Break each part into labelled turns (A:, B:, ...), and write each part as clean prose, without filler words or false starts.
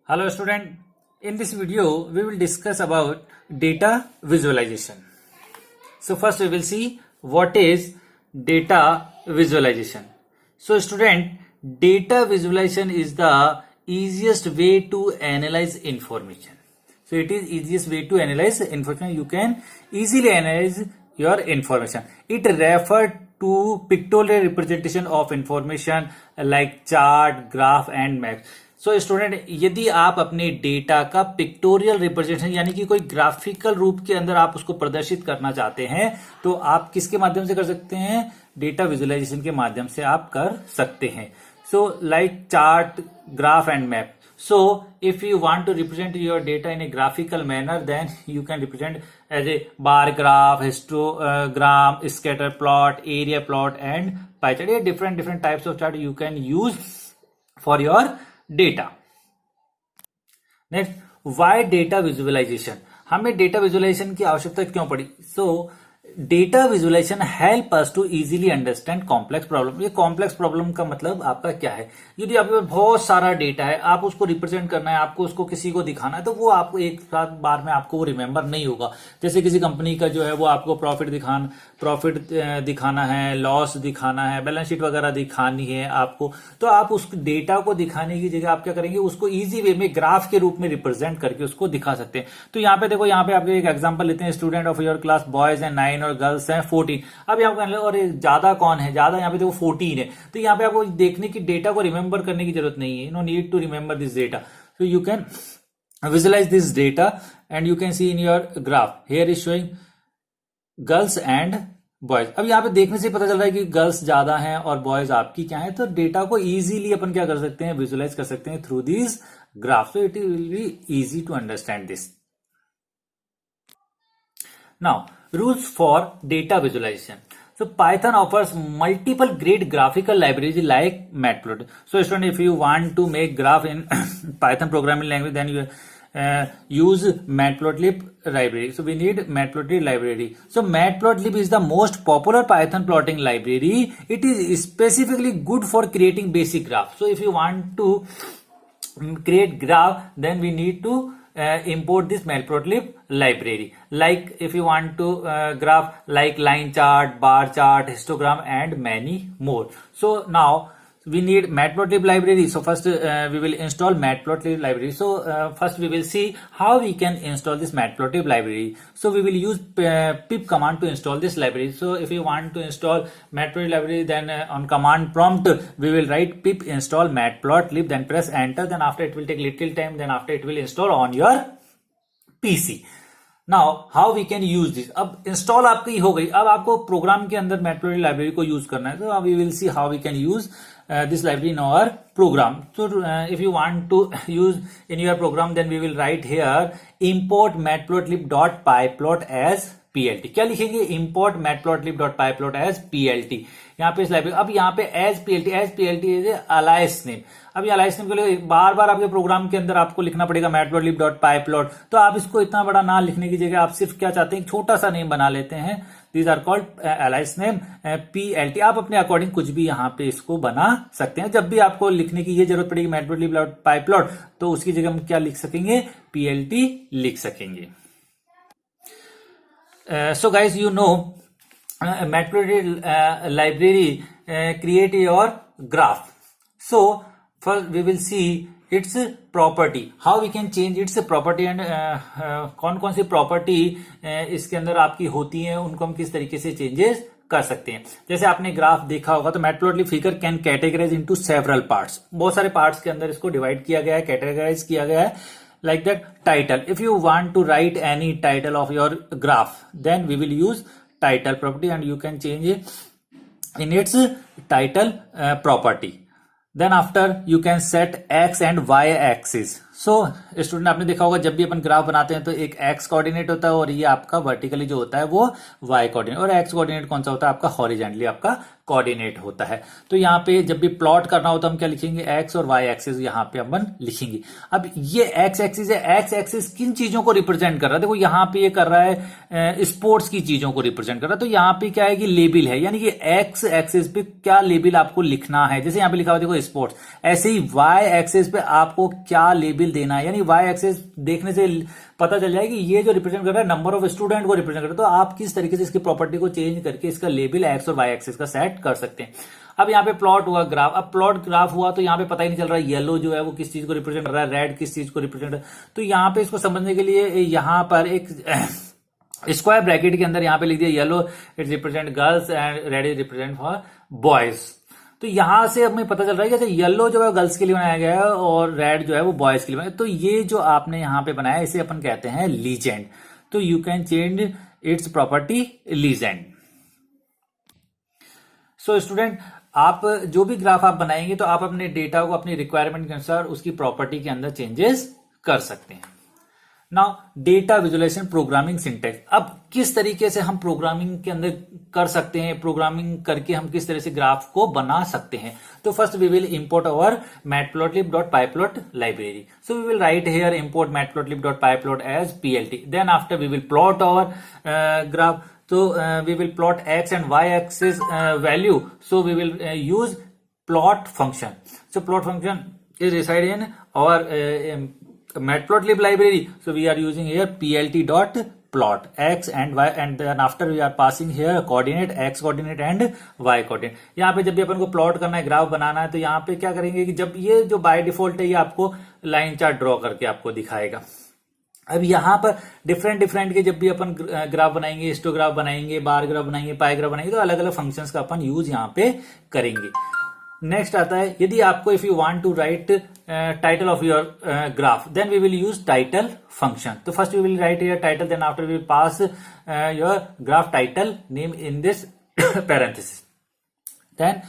A: Hello student, in this video we will discuss about data visualization. So first we will see what is data visualization. So student, data visualization is the easiest way to analyze information. So it is easiest way to analyze information. You can easily analyze your information. It refers to pictorial representation of information like chart, graph and maps. So student, यदि आप अपने data का pictorial representation यानी कि कोई graphical रूप के अंदर आप उसको प्रदर्शित करना चाहते हैं तो आप किसके माध्यम से कर सकते हैं? डेटा विजुअलाइजेशन के माध्यम से आप कर सकते हैं. So like chart, graph and map. So if you want to represent your data in a graphical manner, then you can represent as a bar graph, histogram, scatter plot, area plot and pie chart. Different types of chart you can use for your data. Next, why data visualization? हमें data visualisation की आवश्यकता क्यों पड़ी? So data visualisation help us to easily understand complex problem. ये complex problem का मतलब आपका क्या है? यदि आपके पास बहुत सारा डेटा है, आप उसको रिप्रेजेंट करना है, आपको उसको किसी को दिखाना है, तो वो आपको एक साथ बार में आपको वो रिमेंबर नहीं होगा. जैसे किसी कंपनी का जो है वो आपको प्रॉफिट दिखाना है, लॉस दिखाना है, बैलेंस शीट वगैरह दिखानी है आपको, तो आप उस डेटा को दिखाने की जगह आप क्या करेंगे? उसको इजी वे में ग्राफ के रूप में रिप्रेजेंट करके उसको दिखा सकते हैं. तो यहाँ पे देखो, यहाँ पे आपके एक एग्जाम्पल लेते हैं. Student of your class boys and 9 और गर्ल्स हैं 14. अब यहाँ पे और ज्यादा कौन है? ज्यादा यहाँ पे देखो 14 है. तो यहाँ पे आपको देखने की डेटा को रिमेंबर करने की जरूरत नहीं है. No need to remember this data. So you can visualize this data and you can see in your graph. Here is showing girls and boys. अब यहाँ पे देखने से पता चल रहा है कि गर्ल्स ज्यादा हैं और बॉयज आपकी क्या है. तो डेटा को इजीली अपन क्या कर सकते हैं? विजुअलाइज कर सकते हैं through this graph. So it will be easy to understand this. Now, rules for data visualization. So Python offers multiple great graphical libraries like Matplotlib. So student, if you want to make graph in Python programming language, then you use Matplotlib library. So we need Matplotlib library. So Matplotlib is the most popular Python plotting library. It is specifically good for creating basic graph. So if you want to create graph, then we need to import this Matplotlib library. Like if you want to graph like line chart, bar chart, histogram and many more. So now we need Matplotlib library. So first we will install Matplotlib library. So first we will see how we can install this Matplotlib library. So we will use pip command to install this library. So if you want to install Matplotlib library, then on command prompt we will write pip install Matplotlib, then press enter. Then after it will take little time, then after it will install on your PC. Now how we can use this. अब install आपकी हो गई. अब आपको programme के अंदर matplotlib library को use करना है. तो we will see how we can use this library in our program. So if you want to use in your program, then we will write here import matplotlib.pyplot as plt. क्या लिखेंगे? import matplotlib.pyplot as plt. यहाँ पे इस library, अब यहाँ पे as plt is Alice name. अब ये अलाइस नेम के लिए बार बार आपके प्रोग्राम के अंदर आपको लिखना पड़ेगा matplotlib.pyplot. तो आप इसको इतना बड़ा ना लिखने की जगह आप सिर्फ क्या चाहते हैं? छोटा सा नेम बना लेते हैं. These are called alias name plt. आप अपने अकॉर्डिंग कुछ भी यहाँ पे इसको बना सकते हैं. जब भी आपको लिखने की ये जरूरत पड़ेगी matplotlib.pyplot, तो उसकी जगह हम क्या लिख सकेंगे? plt लिख सकेंगे. So guys, you know Matplotlib library create your graph. So first we will see its property, how we can change its property and कौन कौन सी प्रॉपर्टी इसके अंदर आपकी होती हैं, उनको हम किस तरीके से चेंजेस कर सकते हैं. जैसे आपने ग्राफ देखा होगा तो matplotlib figure can categorise into several parts. बहुत सारे पार्ट्स के अंदर इसको डिवाइड किया गया है, कैटेगराइज किया गया है. like that title. If you want to write any title of your graph, then we will use title property and you can change it in its title property. Then after you can set x and y axis. So student, आपने देखा होगा जब भी अपन graph बनाते हैं तो एक x coordinate होता है और ये आपका वर्टिकली जो होता है वो वाई कोऑर्डिनेट, और एक्स कोऑर्डिनेट कौन सा होता है? आपका हॉरिजॉन्टली आपका कोऑर्डिनेट होता है. तो यहाँ पे जब भी प्लॉट करना हो तो हम क्या लिखेंगे? एक्स और वाई एक्सिस यहाँ पे अपन लिखेंगे. अब ये एक्स एक्सिस है, एक्स एक्सिस किन चीजों को रिप्रेजेंट कर रहा है? देखो यहाँ पे ये कर रहा है स्पोर्ट्स की चीजों को रिप्रेजेंट कर रहा है. तो यहाँ पे क्या है कि लेबल है, यानी कि एक्स एक्सिस पे क्या लेबल आपको लिखना है. जैसे यहाँ पे लिखा हुआ देखो स्पोर्ट्स, ऐसे ही वाई एक्सिस पे आपको क्या लेबल लेबल देना है, यानी वाई एक्सेस देखने से पता चल जाए कि ये जो रिप्रेजेंट कर रहा है नंबर ऑफ स्टूडेंट को रिप्रेजेंट कर रहा है। तो आप किस तरीके से इसकी प्रॉपर्टी को चेंज करके इसका लेबल एक्स और वाई एक्सेस का सेट कर सकते हैं। अब यहाँ पे प्लॉट हुआ ग्राफ, अब प्लॉट ग्राफ हुआ तो यहाँ पे पता ही नहीं चल रहा है येलो जो है वो किस चीज को रिप्रेजेंट कर रहा है, रेड किस चीज को रिप्रेजेंट कर रहा है। तो यहाँ पे इसको समझने के लिए यहाँ पर एक स्क्वायर ब्रैकेट के अंदर यहाँ पे लिख दिया yellow it represent girls and red is represent for boys. तो यहां से हमें पता चल रहा है कि येलो जो है गर्ल्स के लिए बनाया गया है और रेड जो है वो बॉयज के लिए बनाया। तो ये जो आपने यहाँ पे बनाया इसे अपन कहते हैं लीजेंड। तो you can change it's property legend. So student, आप जो भी ग्राफ आप बनाएंगे तो आप अपने डेटा को अपनी रिक्वायरमेंट के अनुसार उसकी प्रॉपर्टी के अंदर चेंजेस कर सकते हैं। Now data visualisation programming syntax. अब किस तरीके से हम प्रोग्रामिंग के अंदर कर सकते हैं, प्रोग्रामिंग करके हम किस तरह से ग्राफ को बना सकते हैं। तो first we will import our matplotlib.pyplot library. So we will write here import matplotlib.pyplot as plt। Then after we will plot our graph. तो we will plot x and y axis value. So we will use plot function. So plot function is reside in our matplotlib library. So we are using here plt.plot x and y, and then after we are passing here coordinate x coordinate and y coordinate. यहाँ पे जब भी अपन को plot करना है, graph बनाना है, तो यहाँ पे क्या करेंगे कि जब ये जो बाय डिफॉल्ट है ये आपको लाइन चार्ट ड्रॉ करके आपको दिखाएगा। अब यहाँ पर डिफरेंट के जब भी अपन ग्राफ बनाएंगे, हिस्टोग्राफ बनाएंगे, बार ग्राफ बनाएंगे, पाई ग्राफ बनाएंगे, तो अलग अलग फंक्शंस का अपन यूज यहाँ पे करेंगे। नेक्स्ट आता है यदि आपको if you want to write title of your graph then we will use title function. तो first we will write here title, then after we will pass your graph title name in this parenthesis, then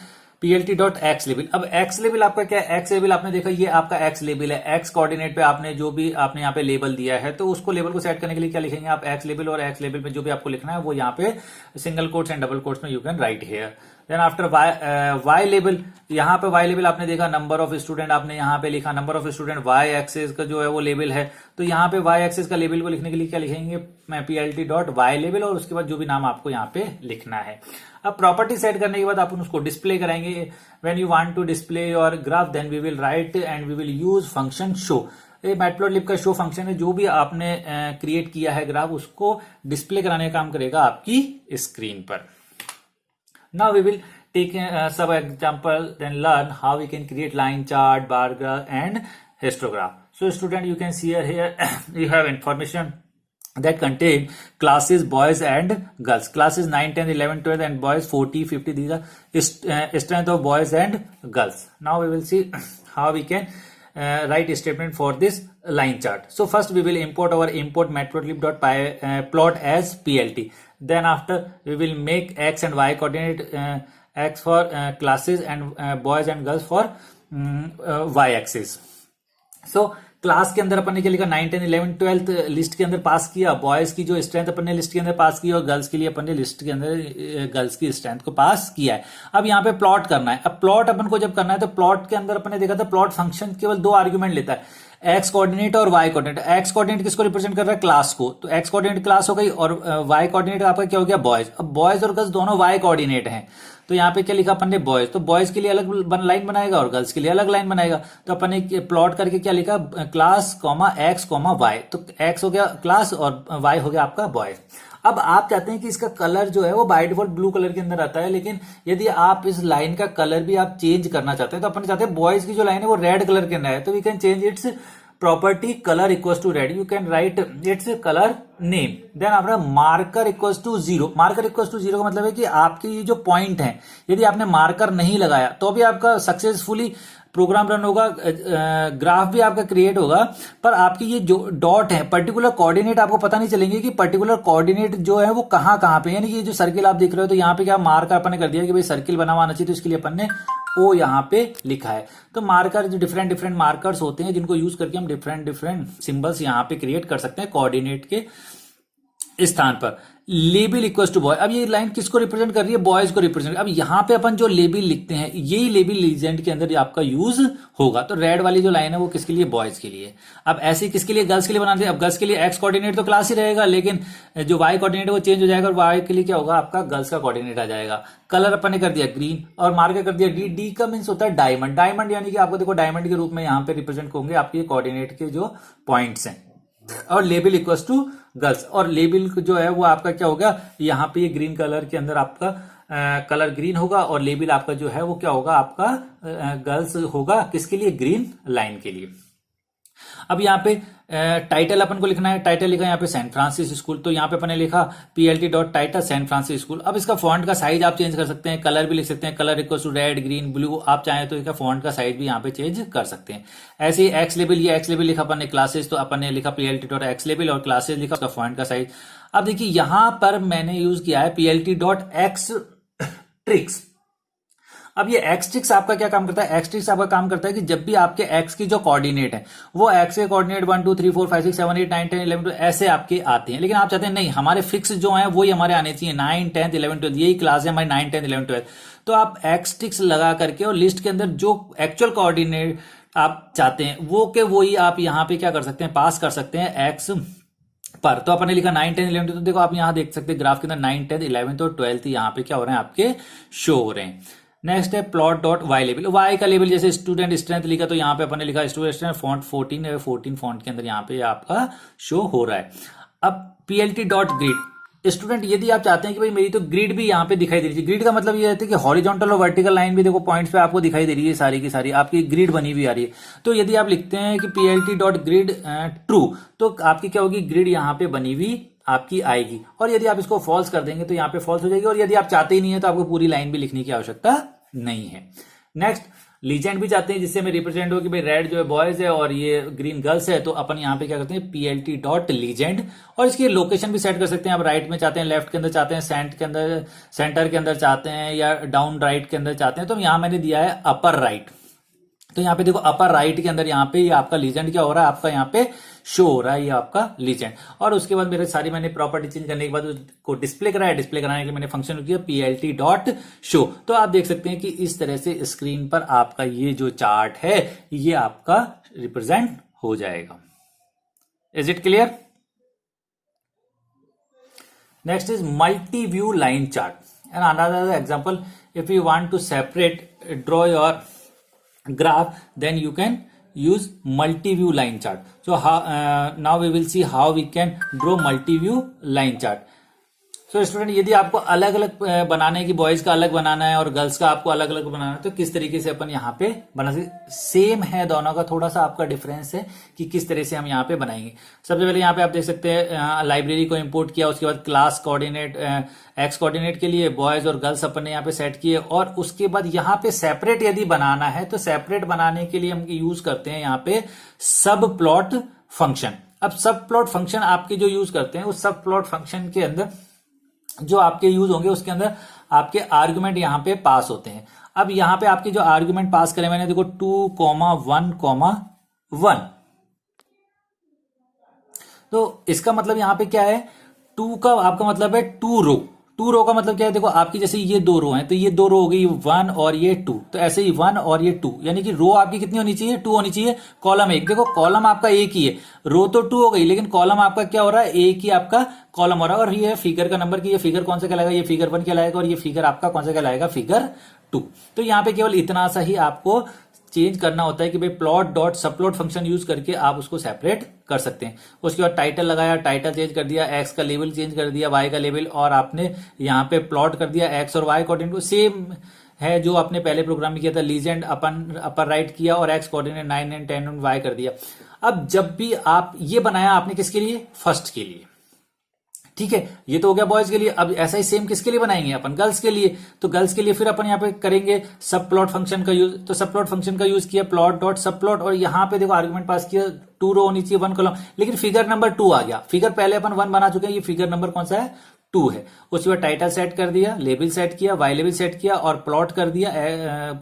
A: plt.x label. अब x label आपका क्या है? x label आपने देखा ये आपका x label है। x कोऑर्डिनेट पे आपने जो भी आपने यहाँ पे लेबल दिया है तो उसको लेबल को सेट करने के लिए क्या लिखेंगे आप? x लेबल, और x लेबल में जो भी आपको लिखना है वो यहाँ पे single quotes and double quotes में you can write here. Then after y label, यहाँ पे y लेबल आपने देखा नंबर ऑफ स्टूडेंट आपने यहाँ पे लिखा, number of student y axis का जो है वो लेबल है। तो यहाँ पे y एक्सिस का लेबल को लिखने के लिए क्या लिखेंगे? plt.y लेबल, और उसके बाद जो भी नाम आपको यहाँ पे लिखना है। अब प्रॉपर्टी सेट करने के बाद आप उसको डिस्प्ले कराएंगे। When you want to display your graph then we will write and we will use function show. ये मैटप्लॉटलिब का शो फंक्शन है, जो भी आपने क्रिएट किया है ग्राफ उसको डिस्प्ले कराने का काम करेगा आपकी स्क्रीन पर। Now we will take some example then learn how we can create line chart, bar graph and histogram. So student, you can see here you have information that contain classes boys and girls, classes 9, 10, 11, 12 and boys 40, 50. These are strength of boys and girls. Now we will see how we can write a statement for this line chart. So first we will import our import matplotlib.plot as plt. Then after we will make x and y coordinate, x for classes and boys and girls for y axis. So class के अंदर अपन ने क्या लिखा? 9, 10, 11, 12 list के अंदर पास किया। Boys की जो स्ट्रेंथ अपन ने लिस्ट के अंदर पास किया, और गर्ल्स के लिए अपन ने लिस्ट के अंदर गर्ल्स की स्ट्रेंथ को पास किया है। अब यहाँ पे प्लॉट करना है। अब प्लॉट अपन को जब करना है तो प्लॉट के अंदर अपन ने देखा था प्लॉट फंक्शन केवल 2 आर्ग्यूमेंट लेता है, एक्स कोऑर्डिनेट और वाई कोऑर्डिनेट। एक्स कोऑर्डिनेट किसको रिप्रेजेंट कर रहा है? क्लास को। तो एक्स कोऑर्डिनेट क्लास हो गई, और वाई कोऑर्डिनेट आपका क्या हो गया? बॉयज। अब बॉयज और गर्ल्स दोनों वाई कोऑर्डिनेट हैं, तो यहाँ पे क्या लिखा अपन ने? बॉयज। तो बॉयज के लिए अलग लाइन बनाएगा और गर्ल्स के लिए अलग लाइन बनाएगा। तो अपन ने प्लॉट करके क्या लिखा? Class comma X comma Y. तो एक्स हो गया क्लास और वाई हो गया आपका बॉयज। अब आप चाहते हैं कि इसका कलर जो है वो बाय डिफॉल्ट ब्लू कलर के अंदर आता है, लेकिन यदि आप इस लाइन का कलर भी आप चेंज करना चाहते हैं तो अपन चाहते हैं बॉयज की जो लाइन है वो रेड कलर के अंदर है। तो we can change its property color equals to red. You can write its color name. Then after marker equals to 0. Marker equals to 0 का मतलब है कि आपकी ये जो पॉइंट है, यदि आपने मार्कर नहीं लगाया तो भी आपका सक्सेसफुली प्रोग्राम रन होगा, ग्राफ भी आपका क्रिएट होगा, पर आपकी ये जो डॉट है पर्टिकुलर कोऑर्डिनेट आपको पता नहीं चलेंगे कि पर्टिकुलर कोऑर्डिनेट जो है वो कहाँ पे, यानी कि जो सर्किल आप दिख रहे हो तो यहाँ पे क्या मार्कर अपन ने कर दिया कि भाई सर्किल बना हुआ आना चाहिए, तो इसके लिए अपन ने ओ यहाँ पे लिखा है। तो मार्कर जो डिफरेंट मार्कर्स होते हैं जिनको यूज करके हम डिफरेंट सिंबल्स यहाँ पे क्रिएट कर सकते हैं कोऑर्डिनेट के स्थान पर लेबल इक्वल टू बॉय। अब ये लाइन किसको रिप्रेजेंट कर रही है? बॉयज को रिप्रेजेंट। अब यहां पे अपन जो लेबल लिखते हैं यही लेबल लीजेंड के अंदर आपका यूज होगा। तो रेड वाली जो लाइन है वो किसके लिए? बॉयज के लिए। अब ऐसे किसके लिए? गर्ल्स के लिए बनाते हैं। अब गर्ल्स के लिए एक्स कोऑर्डिनेट तो क्लास ही रहेगा, लेकिन जो वाई कोऑर्डिनेट वो चेंज हो जाएगा और वाई के लिए क्या होगा? आपका गर्ल्स का कोऑर्डिनेट आ जाएगा। कलर अपन ने कर दिया ग्रीन और मार्कर कर दिया डी। डी का मीन्स होता है डायमंड। डायमंड यानी कि आपको देखो डायमंड के रूप में यहाँ पे रिप्रेजेंट होंगे आपके कोऑर्डिनेट के जो पॉइंट्स हैं। और लेबल इक्वल्स टू गर्ल्स, और लेबल जो है वो आपका क्या होगा? यहाँ पे ये ग्रीन कलर के अंदर आपका कलर ग्रीन होगा और लेबल आपका जो है वो क्या होगा? आपका गर्ल्स होगा। किसके लिए? ग्रीन लाइन के लिए। अब यहाँ पे टाइटल अपन को लिखना है। टाइटल लिखा यहाँ पे सेंट फ्रांसिस स्कूल, तो यहाँ पे अपन ने लिखा plt.title सेंट फ्रांसिस स्कूल। अब इसका फॉन्ट का साइज आप चेंज कर सकते हैं, कलर भी लिख सकते हैं, colour equal to red green blue. आप चाहें तो इसका फॉन्ट का साइज भी यहाँ पे चेंज कर सकते हैं। ऐसे ही एक्स लेबल, ये एक्स लेबल लिखा अपन ने क्लासेस, तो अपन ने लिखा plt.x लेबल और क्लासेस लिखा उसका फॉन्ट का साइज। अब देखिए यहां पर मैंने यूज किया है plt.x ट्रिक्स। अब ये एक्स ट्रिक्स आपका क्या काम करता है? एक्स ट्रिक्स आपका काम करता है कि जब भी आपके एक्स की जो कोऑर्डिनेट है वो एक्स के कोऑर्डिनेट 1 2 3 4 5 6 7 8 9 10 11 12 ऐसे आपके आते हैं, लेकिन आप चाहते हैं नहीं हमारे फिक्स जो हैं वही हमारे आने चाहिए 9 10 11 12, यही क्लास है हमारी 9 10 11 12। तो आप एक्स ट्रिक्स लगा करके और लिस्ट के अंदर जो एक्चुअल कोऑर्डिनेट आप चाहते हैं वो के वही आप यहाँ पे क्या कर सकते हैं? पास कर सकते हैं एक्स पर। तो अपन ने लिखा 9 10 11, तो देखो आप यहां देख सकते हैं ग्राफ के अंदर 9 10 11 और 12 यहाँ पे क्या हो रहे हैं? आपके शो हो रहे हैं। नेक्स्ट है प्लॉट डॉट वाई लेवल। वाई का लेवल जैसे स्टूडेंट स्ट्रेंथ लिखा तो यहाँ पे अपन ने लिखा स्टूडेंट स्ट्रेंथ फॉन्ट 14 है, 14 फॉन्ट के अंदर यहाँ पे आपका शो हो रहा है। अब पीएलटी डॉट ग्रिड। स्टूडेंट यदि आप चाहते हैं कि भाई मेरी तो ग्रिड भी यहाँ पे दिखाई दे रही है, ग्रिड का मतलब ये है कि हॉरिजॉन्टल और वर्टिकल लाइन भी देखो पॉइंट्स पे आपको दिखाई दे रही है, सारी की सारी आपकी ग्रिड बनी हुई आ रही है। तो यदि आप लिखते हैं कि पीएलटी डॉट ग्रिड ट्रू, तो आपकी क्या होगी? ग्रिड यहाँ पे बनी हुई आपकी आएगी। और यदि आप इसको फॉल्स कर देंगे तो यहाँ पे फॉल्स हो जाएगी। और यदि आप चाहते ही नहीं है तो आपको पूरी लाइन भी लिखने की आवश्यकता नहीं है। नेक्स्ट लीजेंड भी चाहते हैं जिससे हमें रिप्रेजेंट हो कि भाई रेड जो है बॉयज है और ये ग्रीन गर्ल्स है, तो अपन यहाँ पे क्या करते हैं? PLT dot legend. और इसकी लोकेशन भी सेट कर सकते हैं। आप राइट में चाहते हैं, लेफ्ट के अंदर चाहते हैं, सेंटर के अंदर चाहते हैं, या डाउन राइट के अंदर चाहते हैं। तो यहाँ मैंने दिया है अपर राइट। तो यहाँ पे देखो अपर राइट के अंदर यहाँ पे ये आपका लीजेंड क्या हो रहा है? आपका यहाँ पे शो हो रहा है ये आपका लीजेंड। और उसके बाद मेरे सारी मैंने प्रॉपर्टी चेंज करने के बाद उसको डिस्प्ले कराया। डिस्प्ले कराने के लिए मैंने फंक्शन किया पीएलटी डॉट शो। तो आप देख सकते हैं कि इस तरह से स्क्रीन पर आपका ये जो चार्ट है ये आपका रिप्रेजेंट हो जाएगा। Is it clear? Next is multi view line chart and another example. If you want to separate draw your graph, then you can use multi-view line chart. So now we will see how we can draw multi-view line chart. तो student यदि आपको अलग अलग बनाना है कि boys का अलग बनाना है और गर्ल्स का आपको अलग अलग बनाना है, तो किस तरीके से अपन यहाँ पे बना सकते? सेम है दोनों का, थोड़ा सा आपका डिफरेंस है कि किस तरह से हम यहाँ पे बनाएंगे। सबसे पहले यहाँ पे आप देख सकते हैं लाइब्रेरी को इंपोर्ट किया, उसके बाद क्लास कोऑर्डिनेट एक्स कोऑर्डिनेट के लिए बॉयज और गर्ल्स अपन ने यहाँ पे सेट किए। और उसके बाद यहाँ पे सेपरेट यदि बनाना है तो सेपरेट बनाने के लिए हम यूज करते हैं यहाँ पे सब प्लॉट फंक्शन। अब सब प्लॉट फंक्शन आपके जो यूज करते हैं उस सब प्लॉट फंक्शन के अंदर जो आपके यूज होंगे उसके अंदर आपके आर्गुमेंट यहां पे पास होते हैं। अब यहां पे आपके जो आर्गुमेंट पास करें मैंने देखो 2,1,1, तो इसका मतलब यहां पे क्या है? 2 का आपका मतलब है 2 रो। 2 रो का मतलब क्या है? देखो आपकी जैसे ये 2 रो हैं तो ये 2 रो हो गई 1 और ये 2, तो ऐसे ही 1 और ये 2, यानी कि रो आपकी कितनी होनी चाहिए? 2 होनी चाहिए। कॉलम 1, देखो कॉलम आपका एक ही है, रो तो 2 हो गई लेकिन कॉलम आपका क्या हो रहा है? एक ही आपका कॉलम हो रहा है। और ये फिगर का नंबर की ये फिगर कौन सा कहलाएगा? ये फिगर 1 कहलाएगा और ये फिगर आपका कौन सा कहलाएगा? फिगर 2। तो यहाँ पे केवल इतना सा ही आपको चेंज करना होता है कि भाई प्लॉट डॉट सब प्लॉट फंक्शन यूज करके आप उसको सेपरेट कर सकते हैं। उसके बाद टाइटल लगाया, टाइटल चेंज कर दिया, एक्स का लेवल चेंज कर दिया, वाई का लेवल, और आपने यहाँ पे प्लॉट कर दिया एक्स और वाई कोऑर्डिनेट सेम है जो आपने पहले प्रोग्राम में किया था। लीजेंड अपन अपर राइट किया और एक्स कोऑर्डिनेट 9 एंड 10 और वाई कर दिया। अब जब भी आप ये बनाया आपने किसके लिए? फर्स्ट के लिए, ठीक है, ये तो हो गया बॉयज के लिए। अब ऐसा ही सेम किसके लिए बनाएंगे? अपन गर्ल्स के लिए। तो गर्ल्स के लिए फिर अपन यहाँ पे करेंगे सब प्लॉट फंक्शन का यूज। तो सब प्लॉट फंक्शन का यूज किया प्लॉट डॉट सब प्लॉट, और यहाँ पे देखो आर्गुमेंट पास किया 2 रो होनी चाहिए 1 कॉलम, लेकिन फिगर नंबर 2 आ गया। फिगर पहले अपन 1 बना चुके हैं, ये फिगर नंबर कौन सा है? 2 है। उसके बाद टाइटल सेट कर दिया, लेबल सेट किया, वाई लेबल सेट किया और प्लॉट कर दिया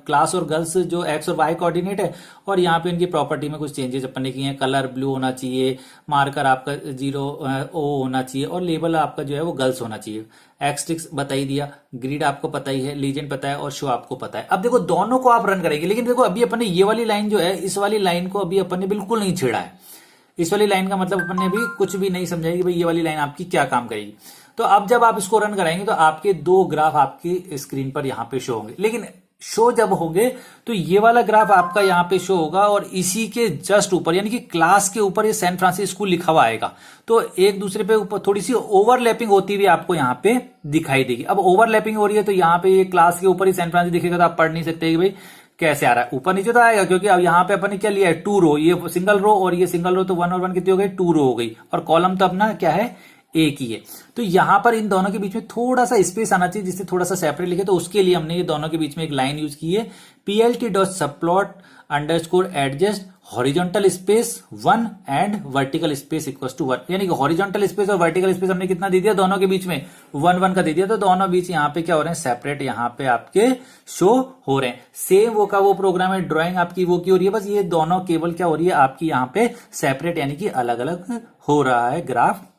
A: क्लास और गर्ल्स जो एक्स और वाई कोऑर्डिनेट है। और यहाँ पे इनकी प्रॉपर्टी में कुछ चेंजेस अपन ने किए हैं। कलर ब्लू होना चाहिए, मार्कर आपका 0 ओ होना चाहिए और लेबल आपका जो है वो गर्ल्स होना चाहिए। एक्सट्रिक्स बता ही दिया, ग्रिड आपको पता ही है, लीजेंड पता है और शो आपको पता है। अब देखो दोनों को आप रन करेंगे, लेकिन देखो अभी अपन ने ये वाली लाइन जो है, इस वाली लाइन को अभी अपन ने बिल्कुल नहीं छेड़ा है। इस वाली लाइन का मतलब अपन ने अभी कुछ भी नहीं समझाया कि भाई ये वाली लाइन आपकी क्या काम करेगी। तो अब जब आप इसको रन कराएंगे तो आपके 2 ग्राफ आपकी स्क्रीन पर यहां पे शो होंगे, लेकिन शो जब होंगे तो ये वाला ग्राफ आपका यहां पे शो होगा और इसी के जस्ट ऊपर यानी कि क्लास के ऊपर ये सैन फ्रांसिस्को स्कूल लिखा हुआ आएगा। तो एक दूसरे पे ऊपर थोड़ी सी ओवरलैपिंग होती हुई आपको यहाँ पे दिखाई देगी। अब ओवरलैपिंग हो रही है तो यहाँ पे ये क्लास के ऊपर ही सैन फ्रांसिस्को दिखेगा, तो आप पढ़ नहीं सकते कि भाई कैसे आ रहा है, ऊपर नीचे तो आएगा, क्योंकि अब यहाँ पे अपन ने क्या लिया है 2 रो, ये सिंगल रो और ये सिंगल रो, तो 1 और 1 कितनी हो गई 2 रो हो गई और कॉलम तो अपना क्या है एक ही है। तो यहां पर इन दोनों के बीच में थोड़ा सा स्पेस आना चाहिए जिससे थोड़ा सा सेपरेट लिखे, तो उसके लिए हमने ये दोनों के बीच में एक लाइन यूज की है, plt.subplot _ horizontal space 1 and vertical space equals to 1। यानी कि हॉरिजॉन्टल स्पेस और वर्टिकल स्पेस हमने कितना दे दिया दोनों के बीच में 1 1 का दे दिया, तो दोनों बीच यहाँ पे क्या हो रहे हैं सेपरेट, यहाँ पे आपके शो हो रहे हैं। सेम वो का वो प्रोग्राम है, ड्राइंग आपकी वो की हो रही है, बस ये दोनों केवल क्या हो रही है आपकी यहाँ पे सेपरेट यानी कि अलग अलग हो रहा है ग्राफ।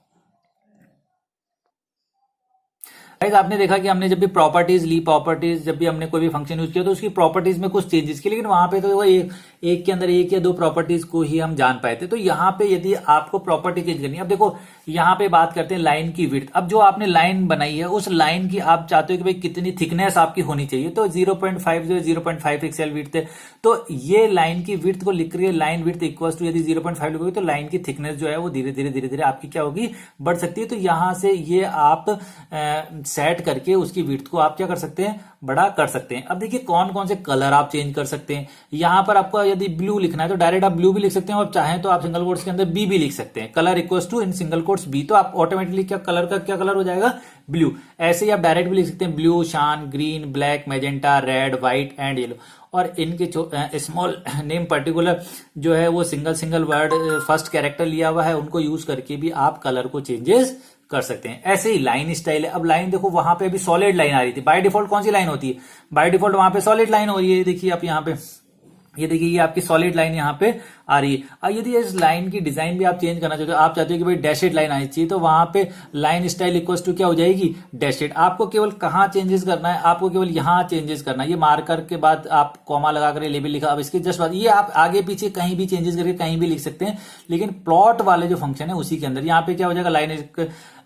A: आपने देखा कि हमने जब भी प्रॉपर्टीज ली, प्रॉपर्टीज जब भी हमने कोई भी फंक्शन यूज किया तो उसकी प्रॉपर्टीज में कुछ चेंजेस किए, लेकिन वहां पे तो वो एक के अंदर एक या 2 प्रॉपर्टीज को ही हम जान पाए थे। तो यहाँ पे यदि आपको प्रॉपर्टी चेंज करनी है, अब देखो यहाँ पे बात करते हैं लाइन की विड्थ। अब जो आपने लाइन बनाई है उस लाइन की आप चाहते हो कि भाई कितनी थिकनेस आपकी होनी चाहिए, तो 0.5 जो 0.5 पिक्सल विड्थ है, तो ये लाइन की विड्थ को लिख रही है, लाइन विड्थ इक्वल्स टू यदि 0.5 लिखोगे तो लाइन की थिकनेस जो है वो धीरे धीरे आपकी क्या होगी बढ़ सकती है। तो यहां से ये आप सेट करके उसकी विड्थ को आप क्या कर सकते हैं बड़ा कर सकते हैं। अब देखिए कौन कौन से कलर आप चेंज कर सकते हैं। यहां पर आपको यदि ब्लू लिखना है तो डायरेक्ट आप ब्लू भी लिख सकते हैं और चाहें तो आप सिंगल कोट्स के अंदर बी भी लिख सकते हैं, colour equals to in single quotes B, तो आप ऑटोमेटिकली क्या कलर का क्या कलर हो जाएगा ब्लू। ऐसे ही आप डायरेक्ट भी लिख सकते हैं ब्लू, शान, green, black, magenta, red, white and yellow. और इनके स्मॉल नेम पर्टिकुलर जो है वो सिंगल वर्ड फर्स्ट कैरेक्टर लिया हुआ है, उनको यूज करके भी आप कलर को चेंजेस कर सकते हैं। ऐसे ही लाइन स्टाइल है। अब लाइन देखो वहां पे अभी सॉलिड लाइन आ रही थी, बाय डिफॉल्ट कौन सी लाइन होती है, बाय डिफॉल्ट वहां पे सॉलिड लाइन हो रही है। देखिए आप यहाँ पे ये देखिए ये आपकी सॉलिड लाइन यहाँ पे आ रही है। और यदि इस लाइन की डिजाइन भी आप चेंज करना चाहते हो, आप चाहते हो कि भाई डैशेड लाइन आनी चाहिए, तो वहां पे लाइन स्टाइल इक्वल्स टू क्या हो जाएगी डैशेड। आपको केवल कहाँ चेंजेस करना है, आपको केवल यहाँ चेंजेस करना है। ये मार्कर के बाद आप कॉमा लगा कर लेबल लिखा, अब इसके जस्ट बाद ये आप आगे पीछे कहीं भी चेंजेस करके कहीं भी लिख सकते हैं, लेकिन प्लॉट वाले जो फंक्शन है उसी के अंदर यहाँ पे क्या हो जाएगा line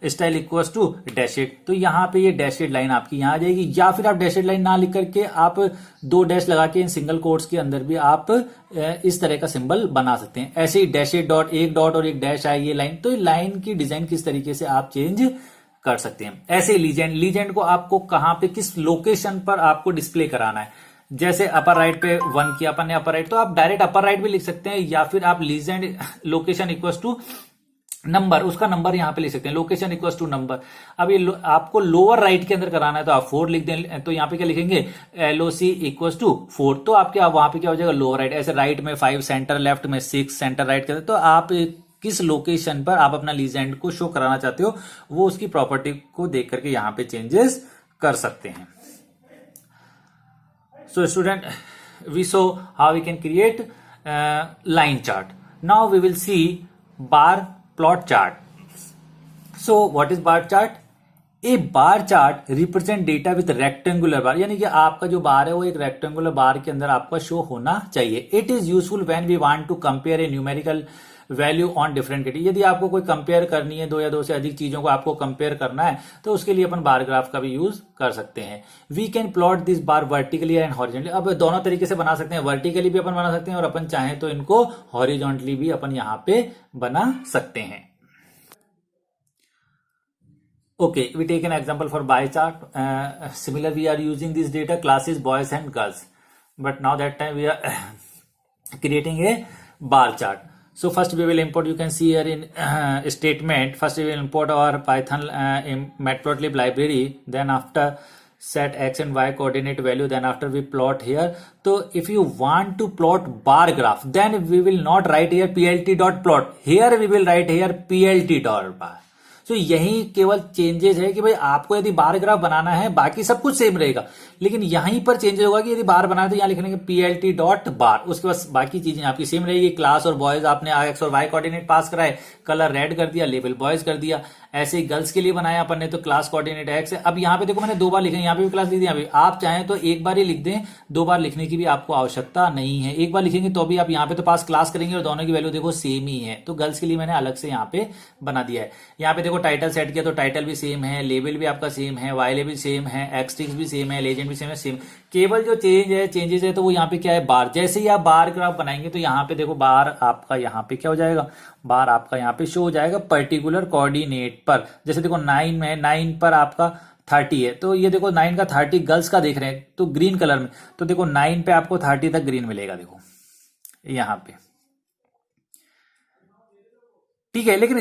A: style equals to dashed. तो यहाँ पे ये डैशेड लाइन आपकी यहाँ आ जाएगी, या फिर आप डैशेड लाइन ना लिख करके आप 2 डैश लगा के इन सिंगल कोट्स के अंदर भी आप इस तरह का सिंबल बना सकते हैं। ऐसे ही डैशेड डॉट, एक डॉट और एक डैश आई ये लाइन, तो ये लाइन की डिजाइन किस तरीके से आप चेंज कर सकते हैं। ऐसे ही लीजेंड को आपको कहां पे किस लोकेशन पर आपको डिस्प्ले कराना है, जैसे अपर राइट पे 1 किया अपन ने अपर राइट, तो आप डायरेक्ट अपर राइट भी लिख सकते हैं, या फिर आप legend location equals to number, उसका नंबर यहां पे लिख सकते हैं, लोकेशन इक्वल्स टू नंबर। अब ये आपको लोअर राइट के अंदर कराना है तो आप 4 लिख दें, तो यहां पे क्या लिखेंगे LOC इक्वल्स टू 4, तो आपके वहां पे क्या हो जाएगा लोअर राइट। ऐसे राइट में 5, सेंटर लेफ्ट में 6, सेंटर राइट के अंदर, तो आप किस लोकेशन पर आप अपना लीजेंड को शो कराना चाहते हो वो उसकी प्रॉपर्टी को देख करके यहां पे चेंजेस कर सकते हैं। So student, we saw how we can create line chart. Now we will see bar plot chart. So what is bar chart? A bar chart represent data with rectangular bar, यानी कि आपका जो बार है वो एक रेक्टेंगुलर बार के अंदर आपका शो होना चाहिए। It is useful when we want to compare a numerical value on different category. यदि आपको कोई कंपेयर करनी है, 2 या 2 से अधिक चीजों को आपको कंपेयर करना है, तो उसके लिए अपन बार ग्राफ का भी यूज कर सकते हैं। We can plot this bar vertically and horizontally. अब दोनों तरीके से बना सकते हैं, वर्टिकली भी अपन बना सकते हैं और अपन चाहें तो इनको हॉरिजॉन्टली भी अपन यहां पे बना सकते हैं। Okay, we take an example for bar chart. Similar, we are using this data classes boys and girls, but now that time we are creating a bar chart. So first we will import, you can see here in statement, first we will import our Python matplotlib library, then after set x and y coordinate value, then after we plot here. So if you want to plot bar graph, then we will not write here plt.plot, here we will write here plt.bar. तो यही केवल changes है कि भाई आपको यदि bar graph बनाना है बाकी सब कुछ सेम रहेगा, लेकिन यहीं पर चेंजेस होगा कि यदि बार बनाए तो यहाँ लिखेंगे PLT डॉट बार, उसके बाद बाकी चीजें आपकी सेम रहेगी। क्लास और बॉयज आपने एक्स और वाई कोऑर्डिनेट पास कराए, कलर रेड कर दिया, लेबल बॉयज कर दिया। ऐसे ही गर्ल्स के लिए बनाया अपन ने, तो क्लास कोऑर्डिनेट एक्स है। अब यहाँ पे देखो मैंने 2 बार लिखा है, यहाँ पे भी क्लास लिख दी, यहाँ पे आप चाहें तो एक बार ही लिख दें, 2 बार लिखने की भी आपको आवश्यकता नहीं है। एक बार लिखेंगे तो भी आप यहाँ पे तो पास क्लास करेंगे और दोनों की वैल्यू देखो सेम ही है, तो गर्ल्स के लिए मैंने अलग से यहाँ पे बना दिया है। यहाँ पे देखो टाइटल सेट किया तो टाइटल भी सेम है, लेबल भी आपका सेम है, वाई लेबल सेम है, एक्सटिक्स भी सेम है, लेजेंड भी सेम है, सेम। केवल जो चेंजेस है तो वो यहाँ पे क्या है, बार। जैसे ही आप बार ग्राफ बनाएंगे तो यहाँ पे देखो बार आपका यहाँ पे क्या हो जाएगा, बार आपका यहाँ पे शो हो जाएगा पर्टिकुलर कोऑर्डिनेट पर। जैसे देखो 9 में 9 पर आपका 30 है, तो ये देखो 9 का 30 गर्ल्स का देख रहे हैं तो ग्रीन कलर में, तो देखो 9 पे आपको 30 तक ग्रीन मिलेगा, देखो यहाँ पे, ठीक है। लेकिन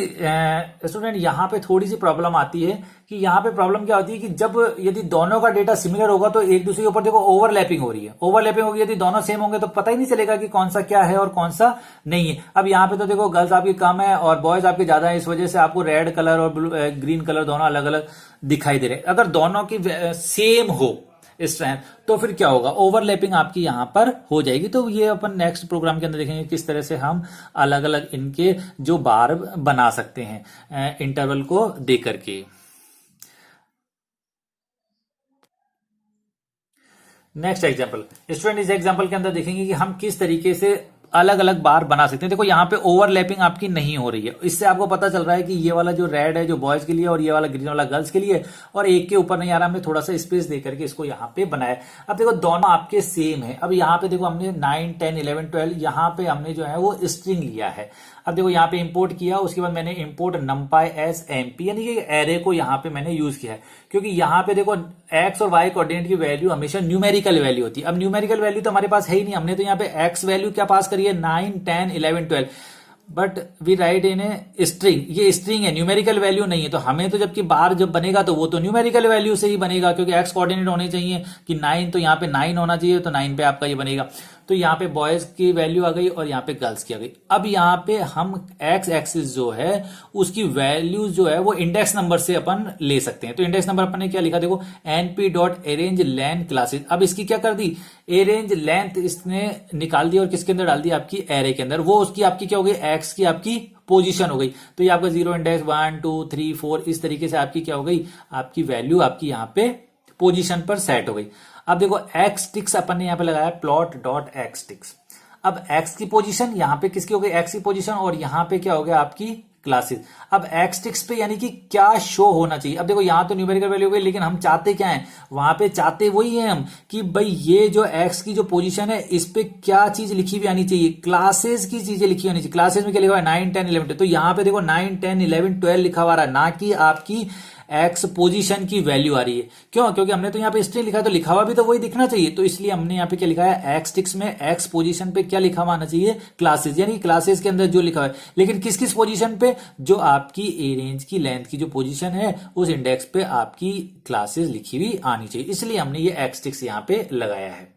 A: स्टूडेंट यहाँ पे थोड़ी सी प्रॉब्लम आती है कि यहाँ पे प्रॉब्लम क्या होती है कि जब यदि दोनों का डेटा सिमिलर होगा तो एक दूसरे के ऊपर देखो ओवरलैपिंग हो रही है, ओवरलैपिंग होगी। यदि दोनों सेम होंगे तो पता ही नहीं चलेगा कि कौन सा क्या है और कौन सा नहीं है। अब यहाँ पे तो देखो गर्ल्स आपकी कम है और बॉयज आपके ज्यादा है, इस वजह से आपको रेड कलर और ग्रीन कलर दोनों अलग अलग दिखाई दे रहे हैं। अगर दोनों की सेम हो स्ट्रेंथ तो फिर क्या होगा, ओवरलैपिंग आपकी यहां पर हो जाएगी। तो ये अपन नेक्स्ट प्रोग्राम के अंदर देखेंगे किस तरह से हम अलग अलग इनके जो बार बना सकते हैं इंटरवल को दे करके। नेक्स्ट एग्जांपल स्टूडेंट, इस एग्जांपल के अंदर देखेंगे कि हम किस तरीके से अलग अलग बार बना सकते हैं। देखो यहाँ पे ओवरलैपिंग आपकी नहीं हो रही है, इससे आपको पता चल रहा है कि ये वाला जो रेड है जो बॉयज के लिए और ये वाला ग्रीन वाला गर्ल्स के लिए, और एक के ऊपर नहीं आ रहा, हमने थोड़ा सा स्पेस दे करके इसको यहाँ पे बनाया। अब देखो दोनों आपके सेम है। अब यहाँ पे देखो हमने 9, 10, 11, 12 यहाँ पे हमने जो है वो स्ट्रिंग लिया है। अब देखो यहाँ पे इंपोर्ट किया, उसके बाद मैंने इंपोर्ट numpy as MP यानी कि एरे को यहाँ पे मैंने यूज किया है, क्योंकि यहाँ पे देखो एक्स और वाई कोऑर्डिनेट की वैल्यू हमेशा न्यूमेरिकल वैल्यू होती है। अब न्यूमेरिकल वैल्यू तो हमारे पास है ही नहीं, हमने तो यहाँ पे एक्स वैल्यू क्या पास करी है 9, 10, 11, 12, but we write in a string. ये स्ट्रिंग है, न्यूमेरिकल वैल्यू नहीं है। तो हमें तो जबकि बार जब बनेगा तो वो तो न्यूमेरिकल वैल्यू से ही बनेगा, क्योंकि एक्स कोऑर्डिनेट होने चाहिए कि 9, तो यहाँ पे 9 होना चाहिए, तो 9 पे आपका ये बनेगा। तो यहाँ पे बॉयज की वैल्यू आ गई और यहाँ पे गर्ल्स की आ गई। अब यहाँ पे हम एक्स एक्सिस जो है उसकी वैल्यू जो है वो इंडेक्स नंबर से अपन ले सकते हैं। तो इंडेक्स नंबर अपन ने क्या लिखा, देखो np.arrange len क्लासेस। अब इसकी क्या कर दी, अरेंज लेंथ इसने निकाल दी और किसके अंदर डाल दी, आपकी एरे के अंदर। वो उसकी आपकी क्या हो गई, एक्स की आपकी पोजीशन हो गई। तो ये आपका 0 इंडेक्स 1, 2, 3, 4 इस तरीके से आपकी क्या हो गई, आपकी वैल्यू आपकी यहाँ पे पोजीशन पर सेट हो गई। अब देखो एक्स टिक्स अपन ने यहाँ पे लगाया प्लॉट डॉट एक्स टिक्स। अब एक्स की पोजीशन यहाँ पे किसकी हो गई, एक्स की पोजीशन, और यहाँ पे क्या हो गया आपकी क्लासेस। अब एक्स टिक्स पे यानी कि क्या शो होना चाहिए। अब देखो यहाँ तो न्यूमेरिकल वैल्यू हो गई, लेकिन हम चाहते क्या है, वहां पे चाहते वही है हम कि भाई ये जो एक्स की जो पोजीशन है इस पे क्या चीज लिखी हुई आनी चाहिए, क्लासेस की चीजें लिखी होनी चाहिए। क्लासेस में क्या लिखा हुआ है 9, 10, 11, 12। तो यहाँ पे देखो 9, 10, 11, 12 लिखा हुआ है, ना कि आपकी एक्स पोजीशन की वैल्यू आ रही है। क्यों, क्योंकि हमने तो यहाँ पे स्ट्रिंग लिखा है तो लिखा हुआ भी तो वही दिखना चाहिए। तो इसलिए हमने यहाँ पे क्या लिखा है, एक्स टिक्स में एक्स पोजीशन पे क्या लिखा हुआ आना चाहिए, क्लासेस, यानी क्लासेस के अंदर जो लिखा हुआ है। लेकिन किस किस पोजीशन पे, जो आपकी अरेंज की लेंथ की जो पोजीशन है उस इंडेक्स पे आपकी क्लासेस लिखी हुई आनी चाहिए, इसलिए हमने ये एक्स टिक्स यहाँ पे लगाया है।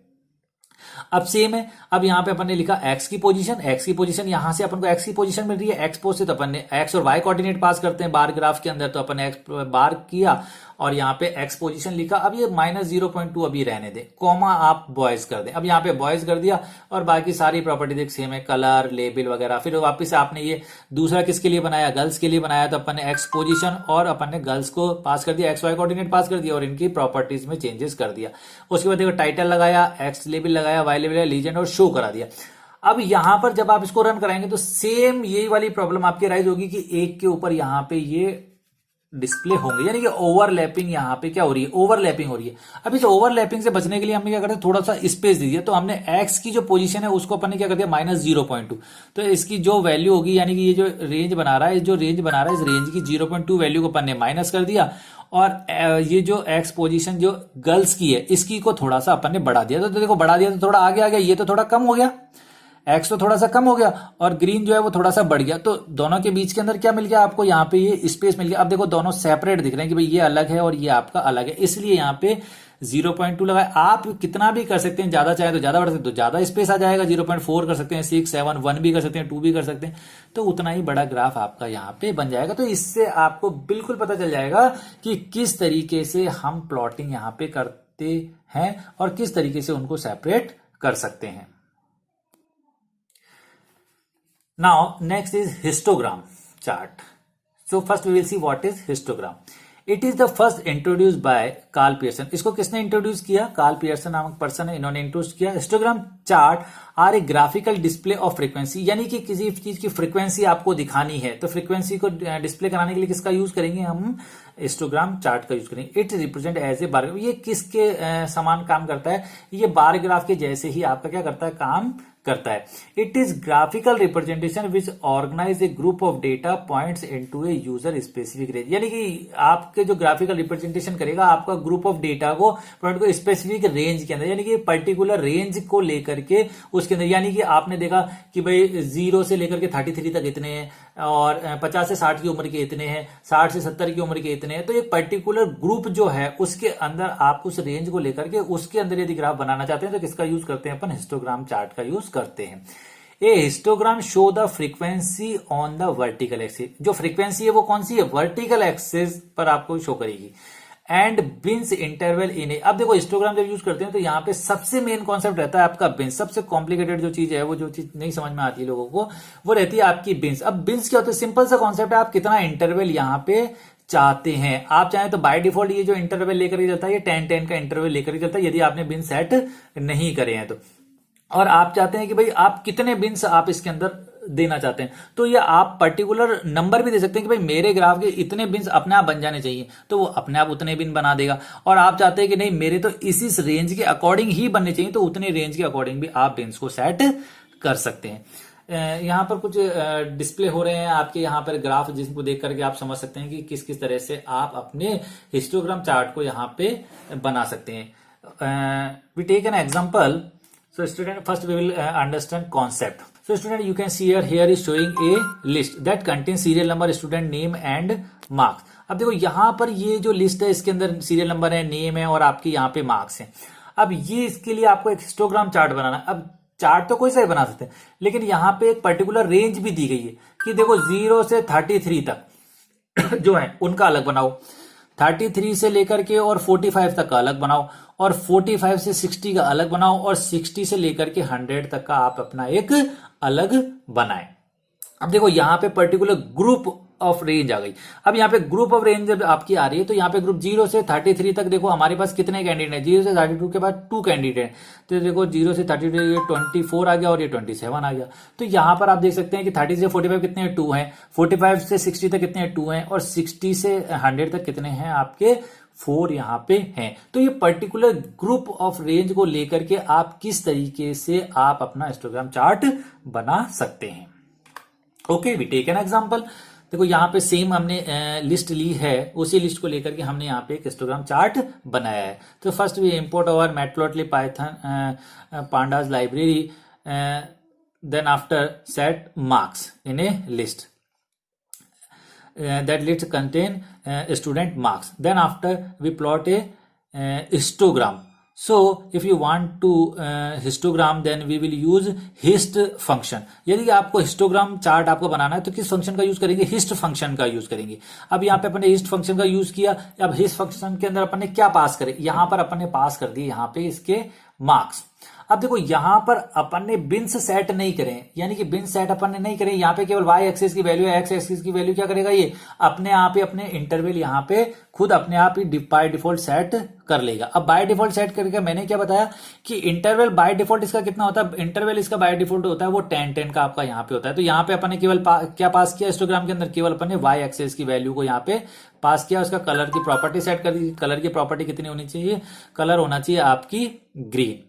A: अब सेम है, अब यहां पे अपन ने लिखा एक्स की पोजीशन, एक्स की पोजीशन यहां से अपन को एक्स की पोजीशन मिल रही है, एक्स पोज से तो अपन ने एक्स और वाई कोऑर्डिनेट पास करते हैं बार ग्राफ के अंदर, तो अपन ने एक्स बार किया और यहाँ पे एक्स पोजीशन लिखा। अब ये -0.2 अभी रहने दे, कॉमा आप बॉयज कर दें। अब यहाँ पे बॉयज कर दिया और बाकी सारी प्रॉपर्टी देख सेम है, कलर, लेबल वगैरह। फिर वापस आपने ये दूसरा किसके लिए बनाया, गर्ल्स के लिए बनाया, तो अपन ने एक्स पोजीशन और अपन ने गर्ल्स को पास कर दिया, एक्स वाई कोऑर्डिनेट पास कर दिया और इनकी प्रॉपर्टीज में चेंजेस कर दिया। उसके बाद देखो टाइटल लगाया, एक्स लेबल लगाया, वाई लेबल, लीजेंड और शो करा दिया। अब यहां पर जब आप इसको रन कराएंगे तो सेम यही वाली प्रॉब्लम आपकी राइज होगी कि एक के ऊपर यहां पे ये डिस्प्ले होंगे, यानी कि ओवरलैपिंग यहां पे क्या हो रही है, ओवरलैपिंग हो रही है। अब इस ओवरलैपिंग से बचने के लिए हमने क्या करते हैं, थोड़ा सा स्पेस दे दिया। तो हमने एक्स की जो पोजीशन है उसको अपन ने क्या कर दिया, -0.2। तो इसकी जो वैल्यू होगी, यानी कि ये जो रेंज बना रहा है, इस रेंज की 0.2 वैल्यू को अपन ने माइनस कर दिया और ये जो एक्स पोजीशन जो गर्ल्स की है इसकी को थोड़ा सा अपन ने बढ़ा दिया। तो देखो बढ़ा दिया तो थोड़ा आगे आ गया, ये तो थोड़ा कम हो गया, एक्स तो थोड़ा सा कम हो गया और ग्रीन जो है वो थोड़ा सा बढ़ गया। तो दोनों के बीच के अंदर क्या मिल गया आपको, यहाँ पे ये स्पेस मिल गया। अब देखो दोनों सेपरेट दिख रहे हैं कि भाई ये अलग है और ये आपका अलग है, इसलिए यहाँ पे 0.2 लगाए, आप कितना भी कर सकते हैं, ज्यादा चाहे तो ज्यादा बढ़ सकते तो ज्यादा स्पेस आ जाएगा, 0.4 कर सकते हैं, 6, 7, 1 भी कर सकते हैं, 2 भी कर सकते हैं, तो उतना ही बड़ा ग्राफ आपका यहाँ पे बन जाएगा। तो इससे आपको बिल्कुल पता चल जाएगा कि किस तरीके से हम प्लॉटिंग यहाँ पे करते हैं और किस तरीके से उनको सेपरेट कर सकते हैं। Now, next is histogram chart. So first we will see what is histogram. It is the first introduced by Karl Pearson. इसको किसने इंट्रोड्यूस किया? कार्ल पियर्सन नामक पर्सन है, इन्होंने इंट्रोड्यूस किया। Histogram chart are a graphical display of frequency, यानी कि किसी चीज की फ्रीक्वेंसी आपको दिखानी है तो फ्रीक्वेंसी को डिस्प्ले कराने के लिए किसका यूज करेंगे? हम हिस्टोग्राम चार्ट का यूज करेंगे। इट रिप्रेजेंट एज ए बार, ये किसके समान काम करता है? ये बार ग्राफ के जैसे ही आपका क्या करता है? काम करता है। It is graphical representation which organise a group of data points into a user specific range, यानी कि आपके जो ग्राफिकल रिप्रेजेंटेशन करेगा आपका ग्रुप ऑफ डेटा को पॉइंट को स्पेसिफिक रेंज के अंदर, यानी कि पर्टिकुलर रेंज को लेकर के उसके अंदर, यानी कि आपने देखा कि भाई 0 से लेकर के 33 तक इतने हैं और 50 से 60 की उम्र के इतने हैं, 60 से 70 की उम्र के इतने हैं, तो एक पर्टिकुलर ग्रुप जो है उसके अंदर आप उस रेंज को लेकर के उसके अंदर यदि ग्राफ बनाना चाहते हैं तो किसका यूज करते हैं? अपन हिस्टोग्राम चार्ट का यूज करते हैं। A histogram show the frequency on the vertical axis, जो फ्रीक्वेंसी है वो कौन सी है? वर्टिकल एक्सिस पर आपको शो करेगी। एंड बिन्स इंटरवल इन ए, अब देखो हिस्टोग्राम जब यूज करते हैं तो यहाँ पे सबसे मेन कॉन्सेप्ट रहता है आपका बिन्स। सबसे कॉम्प्लिकेटेड जो चीज है, वो जो चीज नहीं समझ में आती है लोगों को, वो रहती है आपकी बिन्स। अब बिन्स क्या होता है? सिंपल सा कॉन्सेप्ट है, आप कितना इंटरवल यहाँ पे चाहते हैं। आप चाहें तो बाय डिफॉल्ट ये जो इंटरवल लेकर के चलता है, ये 10-10 का इंटरवल लेकर के चलता है यदि आपने बिन सेट नहीं करे हैं तो। और आप चाहते हैं कि भाई आप कितने बिन्स आप इसके अंदर देना चाहते हैं, तो ये आप पर्टिकुलर नंबर भी दे सकते हैं कि भाई मेरे ग्राफ के इतने बिन्स अपने आप बन जाने चाहिए, तो वो अपने आप उतने बिन बना देगा। और आप चाहते हैं कि नहीं मेरे तो इस रेंज के अकॉर्डिंग ही बनने चाहिए, तो उतने रेंज के अकॉर्डिंग भी आप बिन्स को सेट कर सकते हैं। यहाँ पर कुछ डिस्प्ले हो रहे हैं आपके यहाँ पर ग्राफ, जिसको देख करके आप समझ सकते हैं कि किस किस तरह से आप अपने हिस्टोग्राम चार्ट को यहाँ पे बना सकते हैं। We take an example. So student, first we will understand concept. So student, you can see here is showing a list that contains serial number, student name and marks. अब देखो यहाँ पर ये जो लिस्ट है इसके अंदर सीरियल नंबर है, नेम है और आपके यहाँ पे मार्क्स हैं। अब ये इसके लिए आपको एक हिस्टोग्राम चार्ट बनाना है। अब चार्ट तो कोई सा भी बना सकते हैं, लेकिन यहाँ पे एक पर्टिकुलर रेंज भी दी गई है कि देखो 0 से 33 तक जो है उनका अलग बनाओ, 33 से लेकर के और 45 तक का अलग बनाओ, और 45 से 60 का अलग बनाओ, और 60 से लेकर के 100 तक का आप अपना एक अलग बनाएं। अब देखो यहाँ पे पर्टिकुलर ग्रुप ऑफ रेंज आ गई। अब यहाँ पे ग्रुप ऑफ रेंज जब आपकी आ रही है तो यहाँ पे ग्रुप 0 से 33 तक देखो हमारे पास कितने कैंडिडेट हैं? 0 से 32 के बाद 2 कैंडिडेट हैं, तो देखो 0 से 32 ये 24 आ गया और ये 27 आ गया। तो यहाँ पर आप देख सकते हैं कि 30 से 45 कितने 2 हैं, 45 से 60 तक कितने 2 हैं, और 60 से 100 तक कितने हैं आपके 4 यहाँ पे हैं। तो ये पर्टिकुलर ग्रुप ऑफ रेंज को लेकर के आप किस तरीके से आप अपना हिस्टोग्राम चार्ट बना सकते हैं। Okay, we take an example. देखो यहाँ पे सेम हमने लिस्ट ली है, उसी लिस्ट को लेकर के हमने यहाँ पे एक हिस्टोग्राम चार्ट बनाया है। तो first we import our matplotlib Python pandas library, then after set marks in a list, that list contain student marks. Then after we plot a histogram. So if you want to histogram, then we will use hist function. यदि आपको histogram chart आपको बनाना है तो किस function का use करेंगे? Hist function का use करेंगे। अब यहाँ पे अपन ने हिस्ट फंक्शन का यूज किया। अब हिस्ट फंक्शन के अंदर अपन ने क्या पास करे? यहाँ पर अपन ने पास कर दिए यहाँ पे इसके मार्क्स। अब देखो यहाँ पर अपन ने बिन्स सेट नहीं करे, यानी कि बिन्स सेट अपन ने नहीं करे। यहाँ पे केवल y एक्सिस की वैल्यू है, x एक्सिस की वैल्यू क्या करेगा? ये अपने आप ही अपने इंटरवल यहाँ पे खुद अपने आप ही बाय डिफॉल्ट सेट कर लेगा। अब बाय डिफॉल्ट सेट करके मैंने क्या बताया कि इंटरवल बाय डिफॉल्ट इसका कितना होता है? इंटरवल इसका बाय डिफॉल्ट होता है वो 10-10 का आपका यहाँ पे होता है। तो यहाँ पे अपन ने केवल क्या पास किया हिस्टोग्राम के अंदर? केवल अपन ने y एक्सिस की वैल्यू को यहाँ पे पास किया, उसका कलर की प्रॉपर्टी सेट कर दी। कलर की प्रॉपर्टी कितनी होनी चाहिए? कलर होना चाहिए आपकी ग्रीन।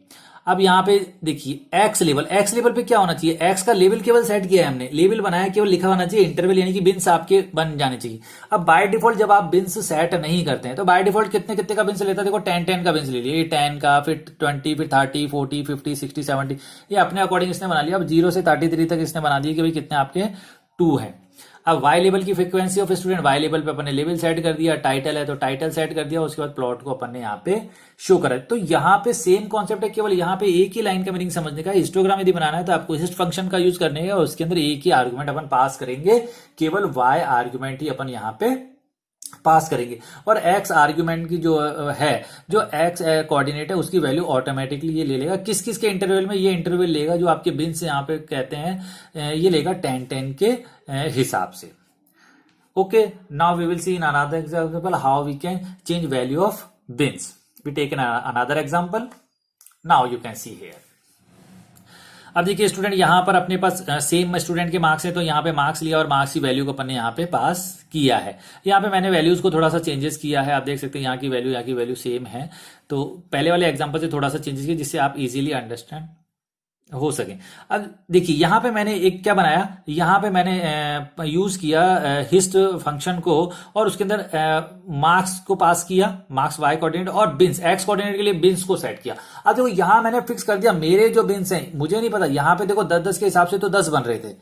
A: अब यहाँ पे देखिए एक्स लेवल पे क्या होना चाहिए? एक्स का लेवल केवल सेट किया है हमने, लेवल बनाया, केवल लिखा होना चाहिए इंटरवल, यानी कि बिन्स आपके बन जाने चाहिए। अब बाय डिफॉल्ट जब आप बिन्स सेट नहीं करते हैं तो बाय डिफॉल्ट कितने कितने का बिन्स लेता है? देखो 10-10 का बिन्स ले लिया, 10 का, फिर 20, फिर 30, 40, 50, 60, 70, ये अपने अकॉर्डिंग इसने बना लिया। अब 0 से 33 तक इसने बना दिया कि भाई कितने आपके 2 है। अब वाई लेवल की फ्रीक्वेंसी ऑफ स्टूडेंट, वाई लेवल पे अपन ने लेवल सेट कर दिया, टाइटल है तो टाइटल सेट कर दिया, उसके बाद प्लॉट को अपन ने यहाँ पे शो करा। तो यहाँ पे सेम कॉन्सेप्ट है, केवल यहाँ पे एक ही लाइन का मीनिंग समझने का। हिस्टोग्राम यदि बनाना है तो आपको हिस्ट फंक्शन का यूज करने का, और उसके अंदर एक ही आर्गुमेंट अपन पास करेंगे, केवल वाई आर्गुमेंट ही अपन यहाँ पे पास करेंगे, और एक्स आर्ग्यूमेंट की जो है, जो एक्स कोऑर्डिनेट है उसकी वैल्यू ऑटोमेटिकली ये ले लेगा। किस किस के इंटरवल में ये इंटरवल लेगा, जो आपके बिन्स यहाँ पे कहते हैं, ये लेगा 10-10 के हिसाब से। Okay, now we will see in another example how we can change value of bins. We take another example, now you can see here. अब देखिए स्टूडेंट, यहां पर अपने पास सेम स्टूडेंट के मार्क्स है, तो यहां पे मार्क्स लिया और मार्क्स की वैल्यू को अपन ने यहां पे पास किया है। यहां पे मैंने वैल्यूज को थोड़ा सा चेंजेस किया है, आप देख सकते हैं यहाँ की वैल्यू सेम है। तो पहले वाले एग्जांपल से थोड़ा सा चेंजेस किया, जिससे आप इजीली अंडरस्टैंड हो सके। अब देखिए यहाँ पे मैंने एक क्या बनाया, यहाँ पे मैंने यूज किया हिस्ट फंक्शन को, और उसके अंदर मार्क्स को पास किया, मार्क्स वाई कोऑर्डिनेट, और बिन्स एक्स कोऑर्डिनेट के लिए बिन्स को सेट किया। अब देखो यहाँ मैंने फिक्स कर दिया मेरे जो बिन्स हैं, मुझे नहीं पता, यहाँ पे देखो 10-10 के हिसाब से तो 10 बन रहे थे,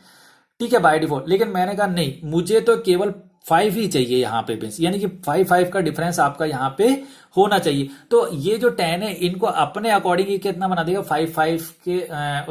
A: ठीक है, बाय डिफॉल्ट। लेकिन मैंने कहा नहीं, मुझे तो केवल 5 ही चाहिए यहाँ पे बिन्स, यानी कि 5 का डिफरेंस आपका यहाँ पे होना चाहिए। तो ये जो 10 है, इनको अपने अकॉर्डिंग कितना बना देगा, 5 के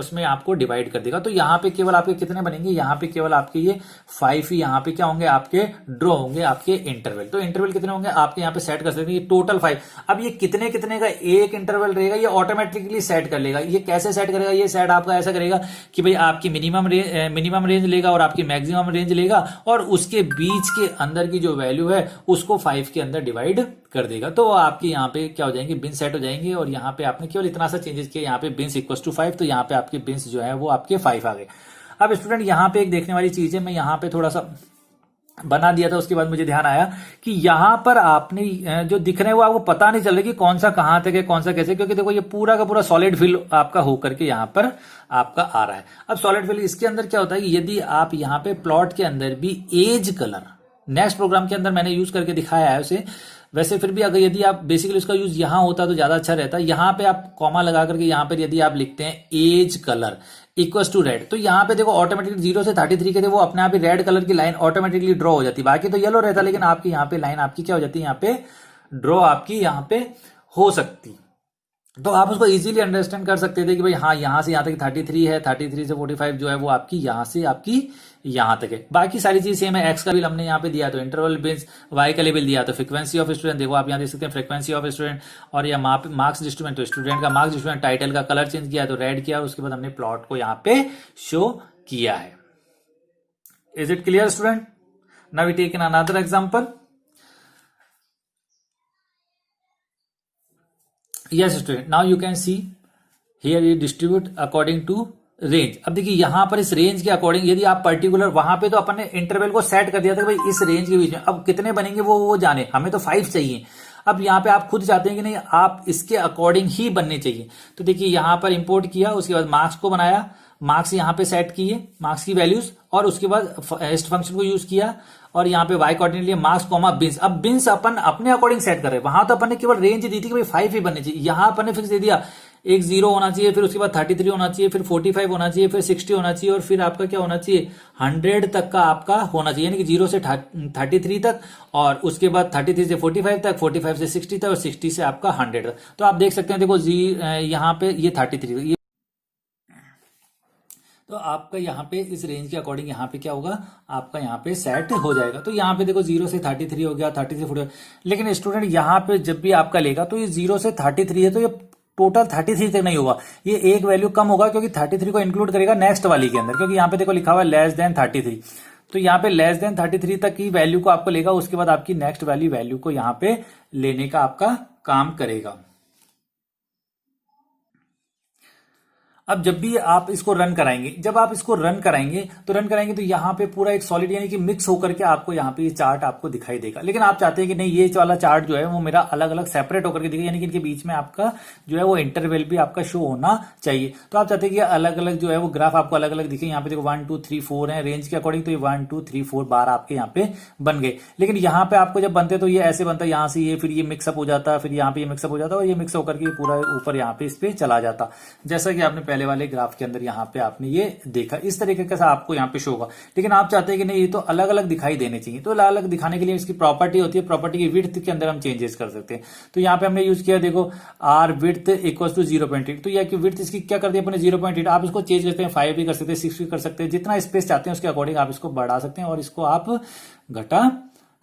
A: उसमें आपको डिवाइड कर देगा। तो यहाँ पे केवल आपके कितने बनेंगे, यहाँ पे केवल आपके ये 5 ही यहाँ पे क्या होंगे, आपके ड्रॉ होंगे, आपके इंटरवल। तो इंटरवल कितने होंगे आपके यहाँ पे सेट कर सकते हैं, टोटल 5। अब ये कितने कितने का एक इंटरवल रहेगा, ये ऑटोमेटिकली सेट कर लेगा। ये कैसे सेट करेगा, ये सेट आपका ऐसा करेगा कि भाई आपकी मिनिमम रेंज लेगा और आपकी मैक्सिमम रेंज लेगा, और उसके बीच के अंदर की जो वैल्यू है उसको 5 के अंदर डिवाइड कर देगा। तो आपके यहाँ पे क्या हो जाएंगे, बिन्स सेट हो जाएंगे। और यहाँ पे आपने केवल इतना सा चेंजेस किया, यहाँ पे बिन्स इक्वल टू 5, तो यहाँ पे आपके बिन्स जो है वो आपके 5 आ गए। अब स्टूडेंट यहाँ पे एक देखने वाली चीज है, मैं यहाँ पे थोड़ा सा बना दिया था, उसके बाद मुझे ध्यान आया कि यहाँ पर आपने जो दिख रहे हैं वो आपको पता नहीं चल रहा कि कौन सा कहां तक है, कौन सा कैसे, क्योंकि देखो ये पूरा का पूरा सॉलिड फिल आपका होकर के यहाँ पर आपका आ रहा है। अब सॉलिड फिल इसके अंदर क्या होता है कि यदि आप यहाँ पे प्लॉट के अंदर भी एज कलर, नेक्स्ट प्रोग्राम के अंदर मैंने यूज करके दिखाया है उसे, वैसे फिर भी अगर यदि आप बेसिकली उसका यूज यहां होता तो ज्यादा अच्छा रहता है। यहां पे आप कॉमा लगा करके यहाँ पर यदि आप लिखते हैं edge colour equals to red, तो यहाँ पे देखो ऑटोमेटिकली 0 से 33 के थे वो अपने आप ही रेड कलर की लाइन ऑटोमेटिकली ड्रॉ हो जाती है। बाकी तो येलो रहता, लेकिन आपकी यहाँ पे लाइन आपकी क्या हो जाती है, यहाँ पे ड्रॉ आपकी यहाँ पे हो सकती। तो आप उसको इजीली अंडरस्टैंड कर सकते थे कि भाई हाँ, यहां से यहां तक 33 है, 33 से 45 जो है वो आपकी यहां से आपकी यहां तक है। बाकी सारी चीज सेम है। एक्स का लेवल हमने यहाँ पे दिया तो इंटरवल बिन्स, वाई का लेवल दिया तो फ्रीक्वेंसी ऑफ स्टूडेंट, देखो आप यहाँ देख सकते हैं फ्रीक्वेंसी ऑफ स्टूडेंट, और यह मार्क्स डिस्ट्रीब्यूशन, तो स्टूडेंट का मार्क्स डिस्ट्रीब्यूशन, टाइटल का कलर चेंज किया तो रेड किया, उसके बाद हमने प्लॉट को यहाँ पे शो किया है। Is it clear student? Now we take another example. Yes student, now you can see here you distribute according to range. अब देखिए यहां पर इस रेंज के अकॉर्डिंग यदि आप पर्टिकुलर, वहां पे तो अपन ने इंटरवल को सेट कर दिया था कि भाई इस रेंज के बीच में अब कितने बनेंगे वो जाने, हमें तो 5 चाहिए। अब यहाँ पे आप खुद चाहते हैं कि नहीं आप इसके अकॉर्डिंग ही बनने चाहिए, तो देखिए यहां पर इंपोर्ट किया, उसके बाद मार्क्स को बनाया, मार्क्स यहाँ पे सेट किए, मार्क्स की वैल्यूज, और उसके बाद हिस्ट फंक्शन को यूज किया, और यहाँ पे वाई कोऑर्डिनेट लिए मार्क्स कॉमा बिन्स। अब बिन्स अपन अपने अकॉर्डिंग सेट कर रहे हैं, वहां तो अपन ने केवल रेंज दी थी कि भाई 5 ही बनने चाहिए, यहाँ अपन ने फिक्स दे दिया एक 0 होना चाहिए, फिर उसके बाद 33 होना चाहिए, फिर 45 होना चाहिए, फिर 60 होना चाहिए, और फिर आपका क्या होना चाहिए 100 तक का आपका होना चाहिए, यानी कि 0 से 33 तक, और उसके बाद 33 से 45 तक, 45 से 60 तक, और 60 से आपका 100 तक। तो आप देख सकते हैं देखो यहाँ पे ये 33, तो आपका यहाँ पे इस रेंज के अकॉर्डिंग यहाँ पे क्या होगा आपका यहाँ पे सेट हो जाएगा। तो यहाँ पे देखो 0 से 33 हो गया, 30 से 40, लेकिन स्टूडेंट यहाँ पे जब भी आपका लेगा तो ये 0 से 33 है, तो ये टोटल 33 तक नहीं होगा, ये एक वैल्यू कम होगा, क्योंकि 33 को इंक्लूड करेगा नेक्स्ट वाली के अंदर, क्योंकि यहाँ पे देखो लिखा हुआ है लेस देन 33, तो यहाँ पे लेस देन 33 तक की वैल्यू को आपको लेगा, उसके बाद आपकी नेक्स्ट वाली वैल्यू को यहाँ पे लेने का आपका काम करेगा। अब जब भी आप इसको रन कराएंगे, जब आप इसको रन कराएंगे तो यहाँ पे पूरा एक सॉलिड यानी कि मिक्स होकर के आपको यहाँ पे ये चार्ट आपको दिखाई देगा। लेकिन आप चाहते हैं कि नहीं, ये वाला चार्ट जो है वो मेरा अलग अलग सेपरेट होकर के दिखे, यानी कि इनके बीच में आपका जो है वो इंटरवल भी आपका शो होना चाहिए। तो आप चाहते हैं कि अलग अलग जो है वो ग्राफ आपको अलग अलग दिखे। यहाँ पे देखो 1 2 3 4 है रेंज के अकॉर्डिंग, तो ये 1 2 3 4 बार आपके यहाँ पे बन गए। लेकिन यहाँ पे आपको जब बनते तो ये ऐसे बनता है, यहाँ से ये, फिर ये मिक्सअप हो जाता, फिर यहाँ पे ये मिक्सअप हो जाता, और ये मिक्स होकर के पूरा ऊपर यहाँ पे इस पे चला जाता, जैसा कि आपने पहले वाले ग्राफ के अंदर यहाँ पे आपने ये देखा, इस तरीके का आपको यहाँ पे शो होगा। लेकिन आप चाहते हैं कि नहीं ये तो अलग अलग दिखाई देने चाहिए, तो अलग अलग दिखाने के लिए इसकी प्रॉपर्टी होती है, प्रॉपर्टी की विड्थ के अंदर हम चेंजेस कर सकते हैं। तो यहाँ पे हमने यूज किया, देखो आर विड्थ इक्वल टू 0.8, तो यह विड्थ इसकी क्या कर दी अपने 0.8। आप इसको चेंज करते हैं, 5 भी कर सकते हैं, 6 भी कर सकते हैं, जितना स्पेस चाहते हैं उसके अकॉर्डिंग आप इसको बढ़ा सकते हैं और इसको आप घटा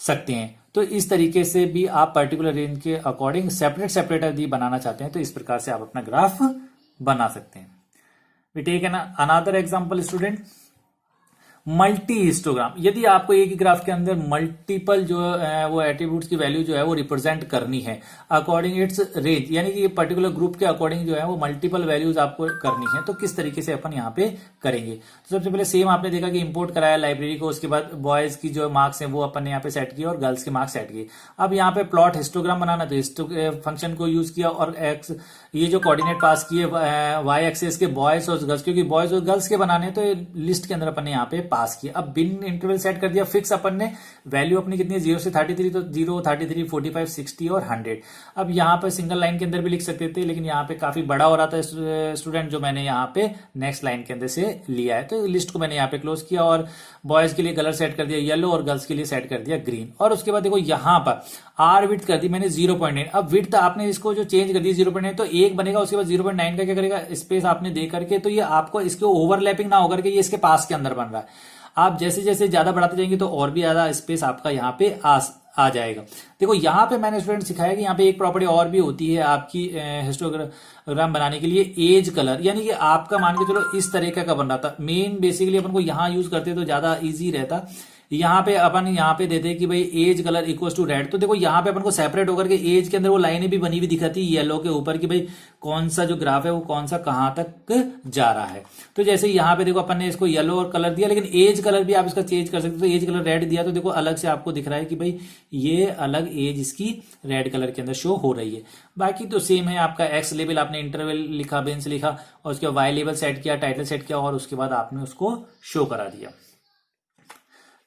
A: सकते हैं। तो इस तरीके से भी आप पर्टिकुलर रेंज के अकॉर्डिंग सेपरेट सेपरेट यदि बनाना चाहते हैं तो इस प्रकार से आप अपना ग्राफ बना सकते हैं। We take an another example student, multi histogram. यदि आपको एक ही ग्राफ के अंदर मल्टीपल जो है वो एट्रीब्यूट्स की वैल्यू जो है वो रिप्रेजेंट करनी है अकॉर्डिंग इट्स रेंज, यानी कि पर्टिकुलर ग्रुप के अकॉर्डिंग जो है वो मल्टीपल वैल्यूज आपको करनी है, तो किस तरीके से अपन यहाँ पे करेंगे। तो सबसे पहले सेम आपने देखा कि इंपोर्ट कराया लाइब्रेरी को, उसके बाद बॉयज की जो मार्क्स है वो अपन ने यहाँ पे सेट किया और गर्ल्स के मार्क्स सेट किए। अब यहाँ पे प्लॉट हिस्टोग्राम बनाना, तो फंक्शन को यूज किया और एक्स ये जो कोऑर्डिनेट पास किए वाई एक्सेस के बॉयज और गर्ल्स, क्योंकि बॉयज और गर्ल्स के बनाने तो लिस्ट के अंदर अपन ने यहाँ पे पास किया। अब बिन इंटरवल सेट कर दिया फिक्स, अपन ने वैल्यू अपनी कितनी है 0 से 33, तो 0, 33, 45, 60 और 100। अब यहाँ पे सिंगल लाइन के अंदर भी लिख सकते थे, लेकिन यहाँ पे काफी बड़ा हो रहा था स्टूडेंट, जो मैंने यहाँ पे नेक्स्ट लाइन के अंदर से लिया है। तो लिस्ट को मैंने यहाँ पे क्लोज किया और बॉयज के लिए कलर सेट कर दिया येलो और गर्ल्स के लिए सेट कर दिया ग्रीन। और उसके बाद देखो यहाँ पर आर विड्थ कर दी मैंने 0.9। अब विड्थ आपने इसको जो चेंज कर दी 0.9, तो एक बनेगा, उसके बाद 0.9 का क्या करेगा स्पेस आपने दे करके, तो ये आपको इसके ओवरलैपिंग ना होकर के ये इसके पास के अंदर बन रहा है। आप जैसे जैसे ज्यादा बढ़ाते जाएंगे तो और भी ज्यादा स्पेस आपका यहाँ पे आ जाएगा। देखो यहाँ पे मैंने स्टूडेंट सिखाया कि यहाँ पे एक प्रॉपर्टी और भी होती है आपकी हिस्टोग्राम बनाने के लिए, एज कलर, यानी कि आपका मान के चलो इस तरीके का बन रहा था। मेन बेसिकली अपन को यहाँ यूज करते तो ज्यादा इजी रहता। यहाँ पे अपन यहाँ पे देते कि भाई edge colour equal to red, तो देखो यहाँ पे अपन को सेपरेट होकर के एज के अंदर वो लाइनें भी बनी हुई दिखाती है येलो के ऊपर कि भाई कौन सा जो ग्राफ है वो कौन सा कहां तक जा रहा है। तो जैसे यहाँ पे देखो अपन ने इसको येलो और कलर दिया, लेकिन एज कलर भी आप इसका चेंज कर सकते हो। तो एज कलर रेड दिया तो देखो अलग से आपको दिख रहा है कि भाई ये अलग एज इसकी रेड कलर के अंदर शो हो रही है। बाकी तो सेम है, आपका एक्स लेवल आपने इंटरवल लिखा, बेंच लिखा और उसके बाद वाई लेवल सेट किया, टाइटल सेट किया और उसके बाद आपने उसको शो करा दिया।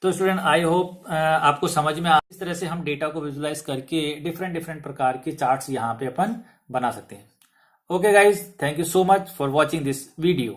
A: तो स्टूडेंट आई होप आपको समझ में इस तरह से हम डेटा को विजुलाइज करके डिफरेंट डिफरेंट प्रकार के चार्ट्स यहाँ पे अपन बना सकते हैं। Okay guys, thank you so much for watching this video.